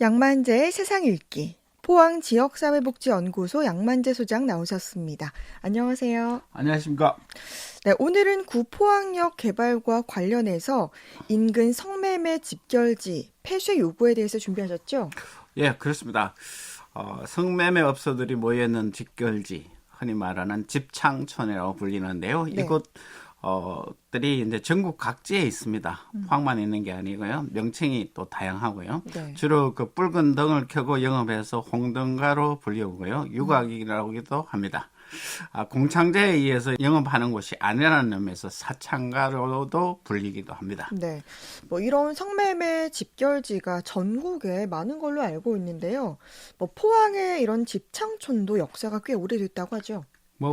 양만재의 세상 읽기. 포항지역사회복지연구소 양만재 소장 나오셨습니다. 안녕하세요. 안녕하십니까. 네, 오늘은 구포항역 개발과 관련해서 인근 성매매 집결지 폐쇄 요구에 대해서 준비하셨죠? 예, 그렇습니다. 성매매 업소들이 모여있는 집결지, 흔히 말하는 집창촌이라고 불리는데요. 네. 이곳들이 이제 전국 각지에 있습니다. 포항만 있는 게 아니고요. 명칭이 또 다양하고요. 네. 주로 그 붉은 등을 켜고 영업해서 홍등가로 불리우고요. 유곽이라고도 합니다. 공창제에 의해서 영업하는 곳이 아니라는 의미에서 사창가로도 불리기도 합니다. 네. 이런 성매매 집결지가 전국에 많은 걸로 알고 있는데요. 포항에 이런 집창촌도 역사가 꽤 오래됐다고 하죠.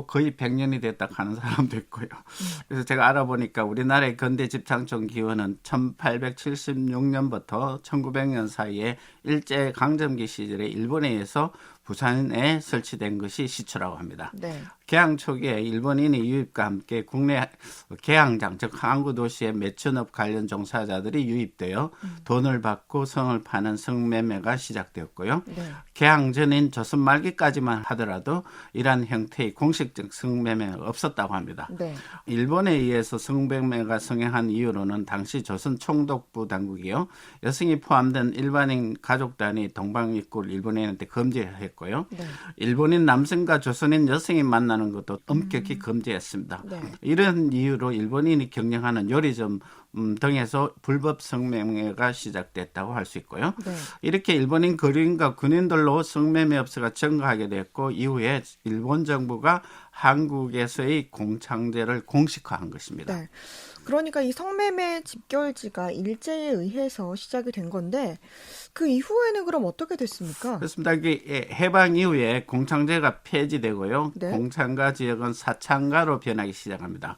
거의 100년이 됐다 하는 사람도 있고요. 그래서 제가 알아보니까 우리나라의 근대 집창촌 기원은 1876년부터 1900년 사이에 일제강점기 시절에 일본에 의해서 부산에 설치된 것이 시초라고 합니다. 네. 개항 초기에 일본인의 유입과 함께 국내 개항장, 즉 항구 도시의 매춘업 관련 종사자들이 유입되어 돈을 받고 성을 파는 성매매가 시작되었고요. 네. 개항 전인 조선 말기까지만 하더라도 이러한 형태의 공식적 성매매가 없었다고 합니다. 네. 일본에 의해서 성매매가 성행한 이유로는 당시 조선 총독부 당국이요, 여성이 포함된 일반인 가족단이 동방 입구를 일본인한테 금지했고요. 네. 일본인 남성과 조선인 여성이 만나는 것도 엄격히 금지했습니다. 네. 이런 이유로 일본인이 경영하는 요리점 등에서 불법 성매매가 시작됐다고 할 수 있고요. 네. 이렇게 일본인 거리인과 군인들로 성매매 업소가 증가하게 됐고, 이후에 일본 정부가 한국에서의 공창제를 공식화한 것입니다. 네. 그러니까 이 성매매 집결지가 일제에 의해서 시작이 된 건데 그 이후에는 그럼 어떻게 됐습니까? 그렇습니다. 이게 해방 이후에 공창제가 폐지되고요. 네. 공창가 지역은 사창가로 변하기 시작합니다.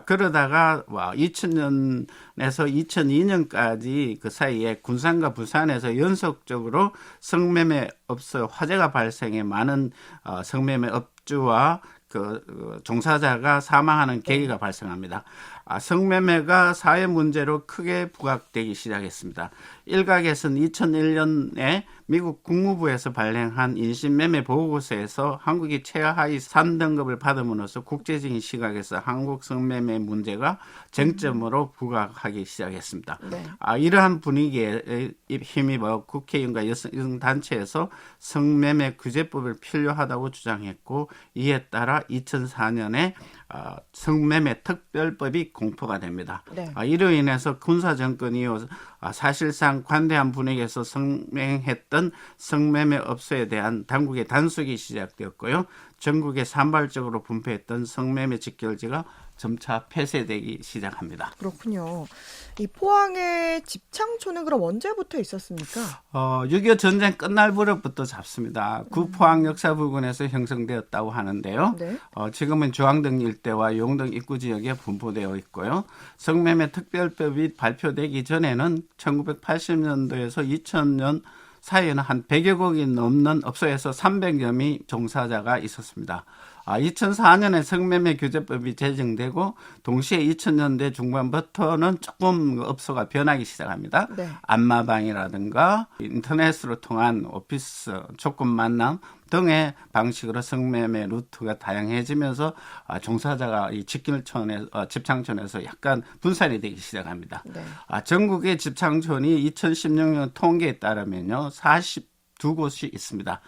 그러다가 2000년에서 2002년까지 그 사이에 군산과 부산에서 연속적으로 성매매 업소 화재가 발생해 많은 성매매 업주와 종사자가 사망하는 계기가 발생합니다. 성매매가 사회 문제로 크게 부각되기 시작했습니다. 일각에서는 2001년에 미국 국무부에서 발행한 인신매매 보고서에서 한국이 최하위 3등급을 받음으로써 국제적인 시각에서 한국 성매매 문제가 쟁점으로 부각하기 시작했습니다. 네. 이러한 분위기에 힘입어 국회의원과 여성단체에서 성매매 규제법을 필요하다고 주장했고, 이에 따라 2004년에 성매매 특별법이 공포가 됩니다. 네. 이로 인해서 군사정권 이후 사실상 관대한 분위기에서 성행했던 성매매 업소에 대한 당국의 단속이 시작되었고요. 전국에 산발적으로 분포했던 성매매 집결지가 점차 폐쇄되기 시작합니다. 그렇군요. 이 포항의 집창촌은 그럼 언제부터 있었습니까? 6.25 전쟁 끝날 무렵부터 잡습니다. 구포항 역사 부근에서 형성되었다고 하는데요. 네. 지금은 주황등 일대와 용등 입구 지역에 분포되어 있고요. 성매매 특별법이 발표되기 전에는 1980년도에서 2000년 사이에는 한 100여 곡이 넘는 업소에서 300여 명의 종사자가 있었습니다. 2004년에 성매매 규제법이 제정되고 동시에 2000년대 중반부터는 조금 업소가 변하기 시작합니다. 네. 안마방이라든가 인터넷으로 통한 오피스, 조건 만남 등의 방식으로 성매매 루트가 다양해지면서 종사자가 이 집창촌에서 약간 분산이 되기 시작합니다. 네. 전국의 집창촌이 2016년 통계에 따르면요, 42곳이 있습니다.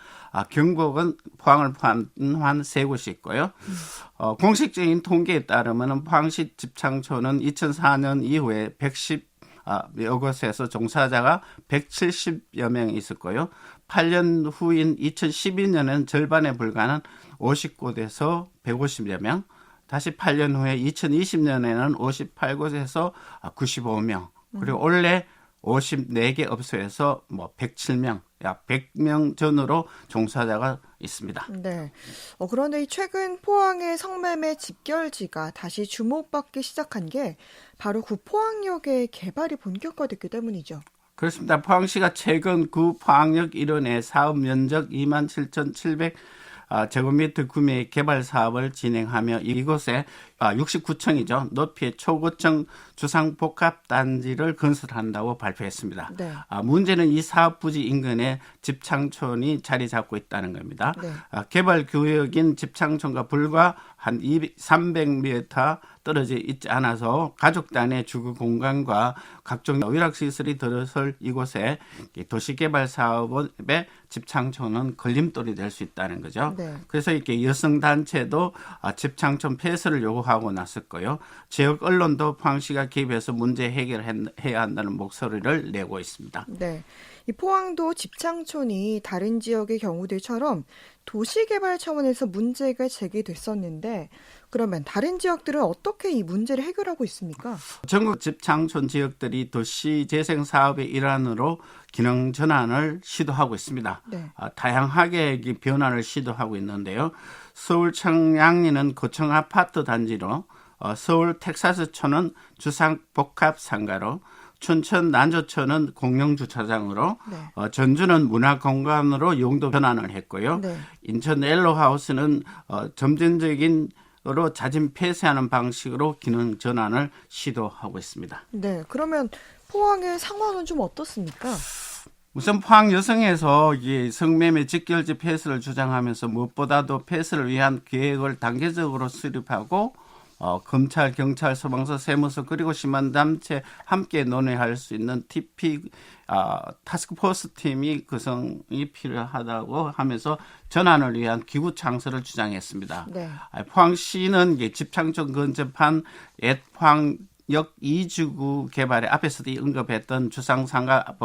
경북은 포항을 포함한 3곳이 있고요. 공식적인 통계에 따르면 포항시 집창촌은 2004년 이후에 110여 곳에서 종사자가 170여 명 있었고요. 8년 후인 2012년에는 절반에 불과한 50곳에서 150여 명, 다시 8년 후에 2020년에는 58곳에서 95명, 그리고 올해 54개 업소에서 107명, 약 100명 전후로 종사자가 있습니다. 네. 그런데 이 최근 포항의 성매매 집결지가 다시 주목받기 시작한 게 바로 구포항역의 개발이 본격화됐기 때문이죠. 그렇습니다. 포항시가 최근 구 포항역 일원의 사업 면적 27,700 제곱미터 구매 개발 사업을 진행하며 이곳에 69층이죠. 높이의 초고층 주상복합단지를 건설한다고 발표했습니다. 네. 문제는 이 사업 부지 인근에 집창촌이 자리 잡고 있다는 겁니다. 네. 개발 구역인 집창촌과 불과 한 300m 떨어져 있지 않아서 가족 단의 주거 공간과 각종 위락시설이 들어설 이곳에 도시개발 사업의 집창촌은 걸림돌이 될 수 있다는 거죠. 네. 그래서 이렇게 여성단체도 집창촌 폐쇄를 요구하고 났었고요. 지역 언론도 포항시가 개입해서 문제 해결해야 한다는 목소리를 내고 있습니다. 네. 이 포항도 집창촌이 다른 지역의 경우들처럼 도시개발 차원에서 문제가 제기됐었는데 그러면 다른 지역들은 어떻게 이 문제를 해결하고 있습니까? 전국 집창촌 지역들이 도시 재생 사업의 일환으로 기능 전환을 시도하고 있습니다. 네. 다양하게 변화를 시도하고 있는데요. 서울 청량리는 고층 아파트 단지로, 서울 텍사스촌은 주상복합 상가로, 춘천 난조촌은 공영주차장으로, 네. 전주는 문화공간으로 용도 변환을 했고요. 네. 인천 옐로하우스는 점진적인 으로 자진 폐쇄하는 방식으로 기능 전환을 시도하고 있습니다. 네. 그러면 포항의 상황은 좀 어떻습니까? 우선 포항 여성에서 이 성매매 직결지 폐쇄를 주장하면서 무엇보다도 폐쇄를 위한 계획을 단계적으로 수립하고 검찰, 경찰, 소방서, 세무서 그리고 시민단체 함께 논의할 수 있는 TP 타스크포스 팀이 구성이 필요하다고 하면서 전환을 위한 기구 창설을 주장했습니다. 네. 포항시는 집창촌 근접한 옛 포항역 2지구 개발에 앞에서도 언급했던 주상상가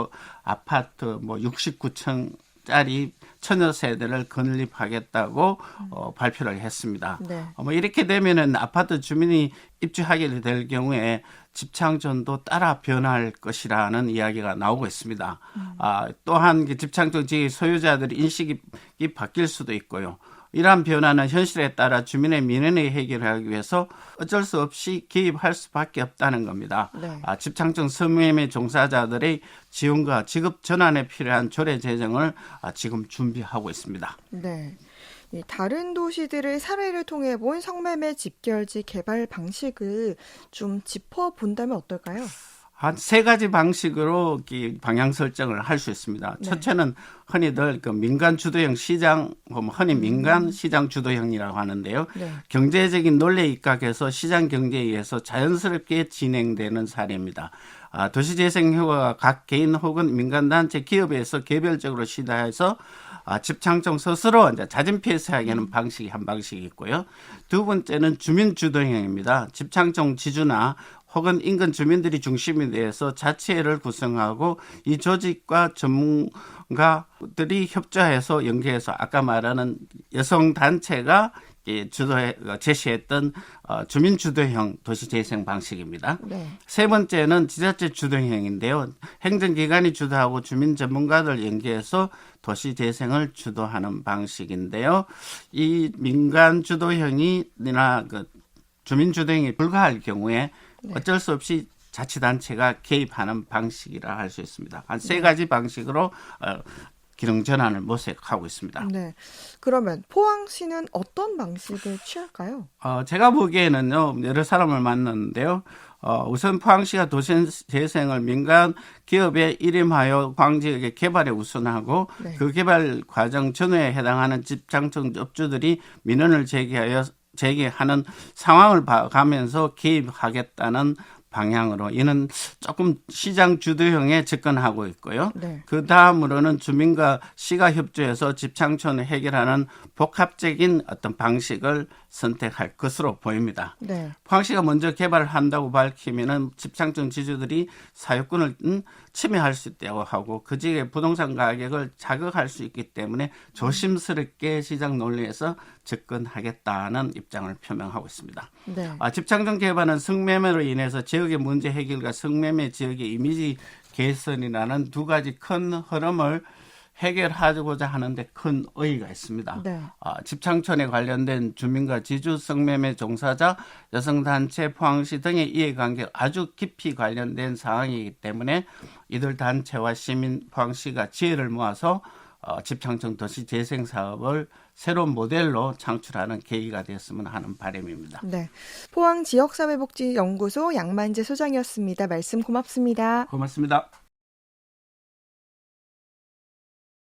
아파트 69층짜리 천여 세대를 건립하겠다고 발표를 했습니다. 네. 이렇게 되면은 아파트 주민이 입주하게 될 경우에 집창촌도 따라 변할 것이라는 이야기가 나오고 있습니다. 또한 집창촌 지역 소유자들의 인식이 바뀔 수도 있고요. 이러한 변화는 현실에 따라 주민의 민원을 해결하기 위해서 어쩔 수 없이 개입할 수밖에 없다는 겁니다. 네. 집창촌 성매매 종사자들의 지원과 직업 전환에 필요한 조례 제정을 지금 준비하고 있습니다. 네. 이 다른 도시들의 사례를 통해 본 성매매 집결지 개발 방식을 좀 짚어본다면 어떨까요? 한 세 가지 방식으로 방향 설정을 할 수 있습니다. 네. 첫째는 흔히들 민간 주도형 시장, 흔히 민간 시장 주도형이라고 하는데요. 네. 경제적인 논리에 입각해서 시장 경제에 의해서 자연스럽게 진행되는 사례입니다. 도시재생 효과가 각 개인 혹은 민간단체 기업에서 개별적으로 시도해서 집창촌 스스로 이제 자진 폐쇄하게 하는 방식이 한 방식이 있고요. 두 번째는 주민 주도형입니다. 집창촌 지주나 혹은 인근 주민들이 중심이 돼서 자치회를 구성하고 이 조직과 전문가들이 협조해서 연계해서 아까 말하는 여성 단체가 제시했던 주민 주도형 도시재생 방식입니다. 네. 세 번째는 지자체 주도형인데요. 행정기관이 주도하고 주민 전문가들 연계해서 도시재생을 주도하는 방식인데요. 이 민간 주도형이나 주민 주도형이 불가할 경우에 어쩔 수 없이 자치단체가 개입하는 방식이라 할 수 있습니다. 한 세 가지 방식으로 기능 전환을 모색하고 있습니다. 네. 그러면 포항시는 어떤 방식을 취할까요? 제가 보기에는요, 여러 사람을 만났는데요. 우선 포항시가 도시재생을 민간 기업에 일임하여 포항지역의 개발에 우선하고 네. 그 개발 과정 전후에 해당하는 집창촌 업주들이 민원을 제기하는 상황을 봐가면서 개입하겠다는 방향으로 이는 조금 시장 주도형에 접근하고 있고요. 네. 그 다음으로는 주민과 시가 협조해서 집창촌을 해결하는 복합적인 어떤 방식을 선택할 것으로 보입니다. 네. 포항시가 먼저 개발을 한다고 밝히면은 집창촌 지주들이 사유권을 침해할 수 있다고 하고 그 지역의 부동산 가격을 자극할 수 있기 때문에 조심스럽게 시장 논리에서 접근하겠다는 입장을 표명하고 있습니다. 네. 집창촌 개발은 성매매로 인해서 지역의 문제 해결과 성매매 지역의 이미지 개선이라는 두 가지 큰 흐름을 해결하고자 하는데 큰 의의가 있습니다. 네. 집창촌에 관련된 주민과 지주 성매매 종사자, 여성단체, 포항시 등의 이해관계가 아주 깊이 관련된 사항이기 때문에 이들 단체와 시민 포항시가 지혜를 모아서 집창촌 도시 재생 사업을 새로운 모델로 창출하는 계기가 됐으면 하는 바람입니다. 네. 포항 지역사회복지연구소 양만재 소장이었습니다. 말씀 고맙습니다. 고맙습니다.